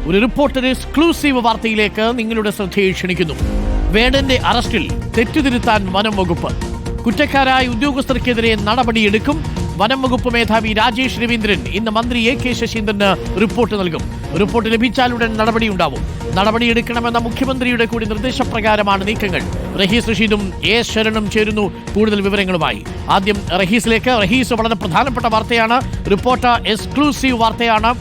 ഒരു reporter exclusive വാർത്തയിലേക്ക് നിങ്ങളുടെ ശ്രദ്ധയെ ക്ഷണിക്കുന്നു. വേടന്റെ അറസ്റ്റിൽ തെറ്റുതിരുത്താൻ വനം വകുപ്പ്. കുറ്റക്കാരായ ഉദ്യോഗസ്ഥർക്കെതിരെ നടപടിയെടുക്കും. വനം വകുപ്പ് മേധാവി രാജേഷ് രവീന്ദ്രൻ ഇന്ന് മന്ത്രി AK ശശീന്ദ്രന് റിപ്പോർട്ട് നൽകും. റിപ്പോർട്ട് ലഭിച്ചാലുടൻ നടപടിയുണ്ടാവും. നടപടിയെടുക്കണമെന്ന മുഖ്യമന്ത്രിയുടെ കൂടി നിർദ്ദേശപ്രകാരമാണ് നീക്കങ്ങൾ. റഹീസ് റഷീദും A ശരണും ചേരുന്നു കൂടുതൽ വിവരങ്ങളുമായി. ആദ്യം റഹീസിലേക്ക്. റഹീസ്, വളരെ പ്രധാനപ്പെട്ട വാർത്തയാണ്. റിപ്പോർട്ടർ എക്സ്ക്ലൂസീവ് വാർത്തയാണ്.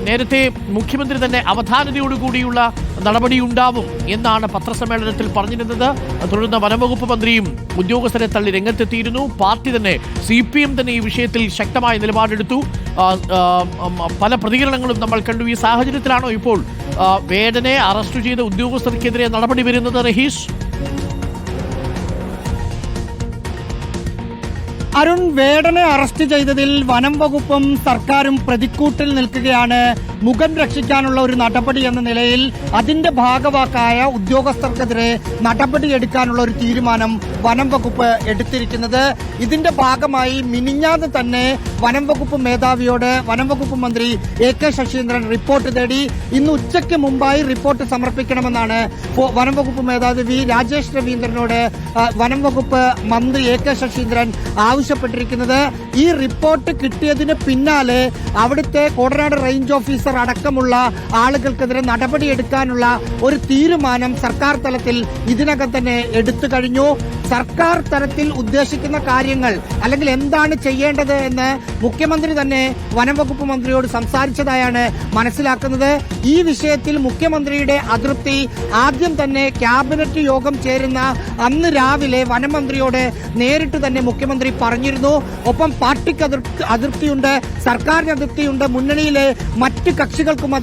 നേരത്തെ മുഖ്യമന്ത്രി തന്നെ അവധാനതയോടുകൂടിയുള്ള നടപടിയുണ്ടാവും എന്നാണ് പത്രസമ്മേളനത്തിൽ പറഞ്ഞിരുന്നത്. തുടർന്ന് വനംവകുപ്പ് മന്ത്രിയും ഉദ്യോഗസ്ഥരെ തള്ളി രംഗത്തെത്തിയിരുന്നു. പാർട്ടി തന്നെ CPM തന്നെ ഈ വിഷയത്തിൽ ശക്തമായ നിലപാടെടുത്തു. പല പ്രതികരണങ്ങളും നമ്മൾ കണ്ടു. ഈ സാഹചര്യത്തിലാണോ ഇപ്പോൾ വേടനെ അറസ്റ്റ് ചെയ്ത ഉദ്യോഗസ്ഥർക്കെതിരെ നടപടി വരുന്നത്? റഹീസ്, അരുൺ, വേടനെ അറസ്റ്റ് ചെയ്തതിൽ വനം വകുപ്പും സർക്കാരും പ്രതിക്കൂട്ടിൽ നിൽക്കുകയാണ്. മുഖം രക്ഷിക്കാനുള്ള ഒരു നടപടി എന്ന നിലയിൽ അതിന്റെ ഭാഗവാക്കായ ഉദ്യോഗസ്ഥർക്കെതിരെ നടപടിയെടുക്കാനുള്ള ഒരു തീരുമാനം വനം വകുപ്പ് എടുത്തിരിക്കുന്നത്. ഇതിന്റെ ഭാഗമായി മിനിഞ്ഞാന്ന് തന്നെ വനം വകുപ്പ് മേധാവിയോട് വനം വകുപ്പ് മന്ത്രി AK ശശീന്ദ്രൻ റിപ്പോർട്ട് തേടി. ഇന്ന് ഉച്ചയ്ക്ക് മുമ്പായി റിപ്പോർട്ട് സമർപ്പിക്കണമെന്നാണ് വനം വകുപ്പ് മേധാവി രാജേഷ് രവീന്ദ്രനോട് വനം വകുപ്പ് മന്ത്രി AK ശശീന്ദ്രൻ ആവശ്യപ്പെട്ടിരിക്കുന്നത്. ഈ റിപ്പോർട്ട് കിട്ടിയതിന് പിന്നാലെ അവിടുത്തെ കോടനാട് റേഞ്ച് ഓഫീസർ അടക്കമുള്ള ആളുകൾക്കെതിരെ നടപടിയെടുക്കാനുള്ള ഒരു തീരുമാനം സർക്കാർ തലത്തിൽ ഇതിനകം തന്നെ എടുത്തു കഴിഞ്ഞു. സർക്കാർ തലത്തിൽ ഉദ്ദേശിക്കുന്ന കാര്യങ്ങൾ അല്ലെങ്കിൽ എന്താണ് ചെയ്യേണ്ടത് എന്ന് മുഖ്യമന്ത്രി തന്നെ വനം വകുപ്പ് മന്ത്രിയോട് സംസാരിച്ചതായാണ് മനസ്സിലാക്കുന്നത്. ഈ വിഷയത്തിൽ മുഖ്യമന്ത്രിയുടെ അതൃപ്തി ആദ്യം തന്നെ ക്യാബിനറ്റ് യോഗം ചേരുന്ന അന്ന് രാവിലെ വനമന്ത്രിയോട് നേരിട്ട് തന്നെ മുഖ്യമന്ത്രി പറഞ്ഞിരുന്നു. ഒപ്പം പാർട്ടിക്ക് അതൃപ്തിയുണ്ട്, സർക്കാരിന് അതൃപ്തിയുണ്ട്, മുന്നണിയിലെ മറ്റ് കക്ഷികൾക്കും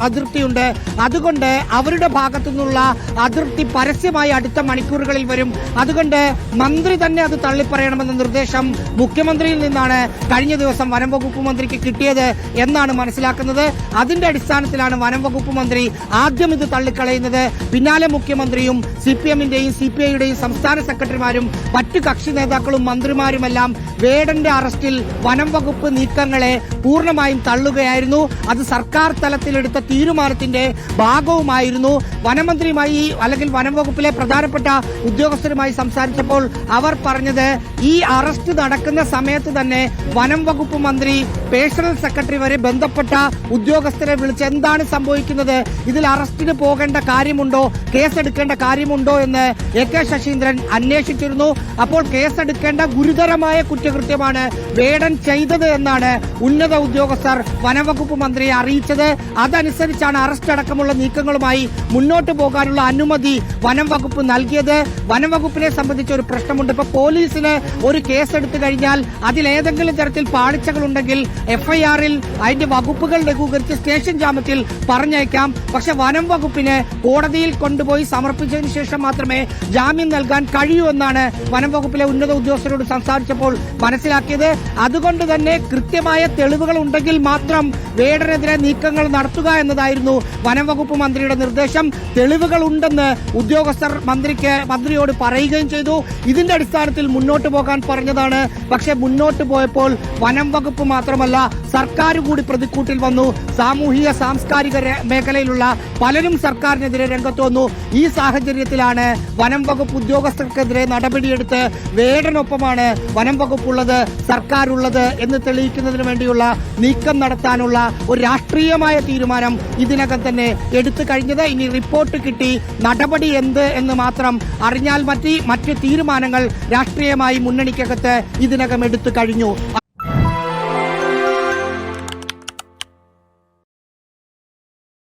അതൃപ്തിയുണ്ട്. അതുകൊണ്ട് അവരുടെ ഭാഗത്തു നിന്നുള്ള അതൃപ്തി പരസ്യമായി അടുത്ത മണിക്കൂറുകളിൽ വരും. അതുകൊണ്ട് മന്ത്രി തന്നെ അത് തള്ളിപ്പറയണമെന്ന നിർദ്ദേശം മുഖ്യമന്ത്രിയിൽ നിന്നാണ് കഴിഞ്ഞ ദിവസം വനം വകുപ്പ് മന്ത്രിക്ക് കിട്ടിയത് എന്നാണ് മനസ്സിലാക്കുന്നത്. അതിന്റെ അടിസ്ഥാനത്തിലാണ് വനം വകുപ്പ് മന്ത്രി ആദ്യം ഇത് തള്ളിക്കളയുന്നത്. പിന്നാലെ മുഖ്യമന്ത്രിയും CPM-ന്റെയും CPI-യുടെയും സംസ്ഥാന സെക്രട്ടറിമാരും മറ്റു കക്ഷി നേതാക്കളും മന്ത്രിമാരുമെല്ലാം വേടന്റെ അറസ്റ്റിൽ വനം വകുപ്പ് നീക്കങ്ങളെ പൂർണ്ണമായും തള്ളുകയായിരുന്നു. അത് സർക്കാർ തലത്തിലെടുത്ത തീരുമാനത്തിന്റെ ഭാഗവുമായിരുന്നു. വനമന്ത്രിയുമായി അല്ലെങ്കിൽ വനം വകുപ്പിലെ പ്രധാനപ്പെട്ട ഉദ്യോഗസ്ഥരുമായി സംസാരിച്ചപ്പോൾ അവർ പറഞ്ഞത് ഈ അറസ്റ്റ് നടക്കുന്ന സമയത്ത് തന്നെ വനം വകുപ്പ് മന്ത്രി പേഴ്സണൽ സെക്രട്ടറി വരെ ബന്ധപ്പെട്ട ഉദ്യോഗസ്ഥരെ വിളിച്ച് എന്താണ് സംഭവിക്കുന്നത്, ഇതിൽ അറസ്റ്റിന് പോകേണ്ട കാര്യമുണ്ടോ, കേസെടുക്കേണ്ട കാര്യമുണ്ടോ എന്ന് AK ശശീന്ദ്രൻ അന്വേഷിച്ചിരുന്നു. അപ്പോൾ കേസെടുക്കേണ്ട ഗുരുതരമായ കുറ്റകൃത്യമാണ് വേടൻ ചെയ്തത് എന്നാണ് ഉന്നത ഉദ്യോഗസ്ഥർ വനംവകുപ്പ് മന്ത്രിയെ അറിയിച്ചത്. അതനുസരിച്ചാണ് അറസ്റ്റ് അടക്കമുള്ള നീക്കങ്ങളുമായി മുന്നോട്ട് പോകാനുള്ള അനുമതി വനം വകുപ്പ് നൽകിയത്. വനം വകുപ്പിനെ സംബന്ധിച്ച് ഒരു പ്രശ്നമുണ്ട്. ഇപ്പൊ പോലീസിന് ഒരു കേസെടുത്തു കഴിഞ്ഞാൽ അതിലേതെങ്കിലും തരത്തിൽ പാളിച്ചകളുണ്ടെങ്കിൽ FIR-ൽ അതിന്റെ വകുപ്പുകൾ ലഘൂകരിച്ച് സ്റ്റേഷൻ ജാമ്യത്തിൽ പറഞ്ഞേക്കാം. പക്ഷെ വനം വകുപ്പിന് കോടതിയിൽ കൊണ്ടുപോയി സമർപ്പിച്ചതിന് ശേഷം മാത്രമേ ജാമ്യം നൽകാൻ കഴിയൂ എന്നാണ് വനം വകുപ്പിലെ ഉന്നത ഉദ്യോഗസ്ഥരോട് സംസാരിച്ചപ്പോൾ മനസ്സിലാക്കിയത്. അതുകൊണ്ട് തന്നെ കൃത്യമായ തെളിവുകൾ ഉണ്ടെങ്കിൽ മാത്രം വേടനെതിരെ നീക്കങ്ങൾ നടത്തുക എന്നതായിരുന്നു വനം വകുപ്പ് മന്ത്രിയുടെ നിർദ്ദേശം. തെളിവുകൾ ഉണ്ടെന്ന് ഉദ്യോഗസ്ഥർ മന്ത്രിയോട് പറയുകയും ചെയ്തു. ഇതിന്റെ അടിസ്ഥാനത്തിൽ മുന്നോട്ട് പോകാൻ പറഞ്ഞതാണ്. പക്ഷെ മുന്നോട്ട് പോയപ്പോൾ വനം വകുപ്പ് മാത്രമല്ല സർക്കാർ കൂടി പ്രതിക്കൂട്ടിൽ വന്നു. സാമൂഹിക സാംസ്കാരിക മേഖലയിലുള്ള പലരും സർക്കാരിനെതിരെ രംഗത്ത് വന്നു. ഈ സാഹചര്യത്തിലാണ് വനം വകുപ്പ് ഉദ്യോഗസ്ഥർക്കെതിരെ നടപടിയെടുത്ത് വേടനൊപ്പമാണ് വനം വകുപ്പുള്ളത്, സർക്കാരുള്ളത് എന്ന് തെളിയിക്കുന്നതിന് വേണ്ടിയുള്ള നീക്കം നടത്താനുള്ള ഒരു രാഷ്ട്രീയമായ തീരുമാനം ഇതിനകം തന്നെ എടുത്തു കഴിഞ്ഞത്. ഇനി റിപ്പോർട്ട് കിട്ടി നടപടി എന്ത് എന്ന് മാത്രം അറിഞ്ഞാൽ മറ്റ് തീരുമാനങ്ങൾ രാഷ്ട്രീയമായി മുന്നണിക്കകത്ത് ഇതിനകം എടുത്തു കഴിഞ്ഞു.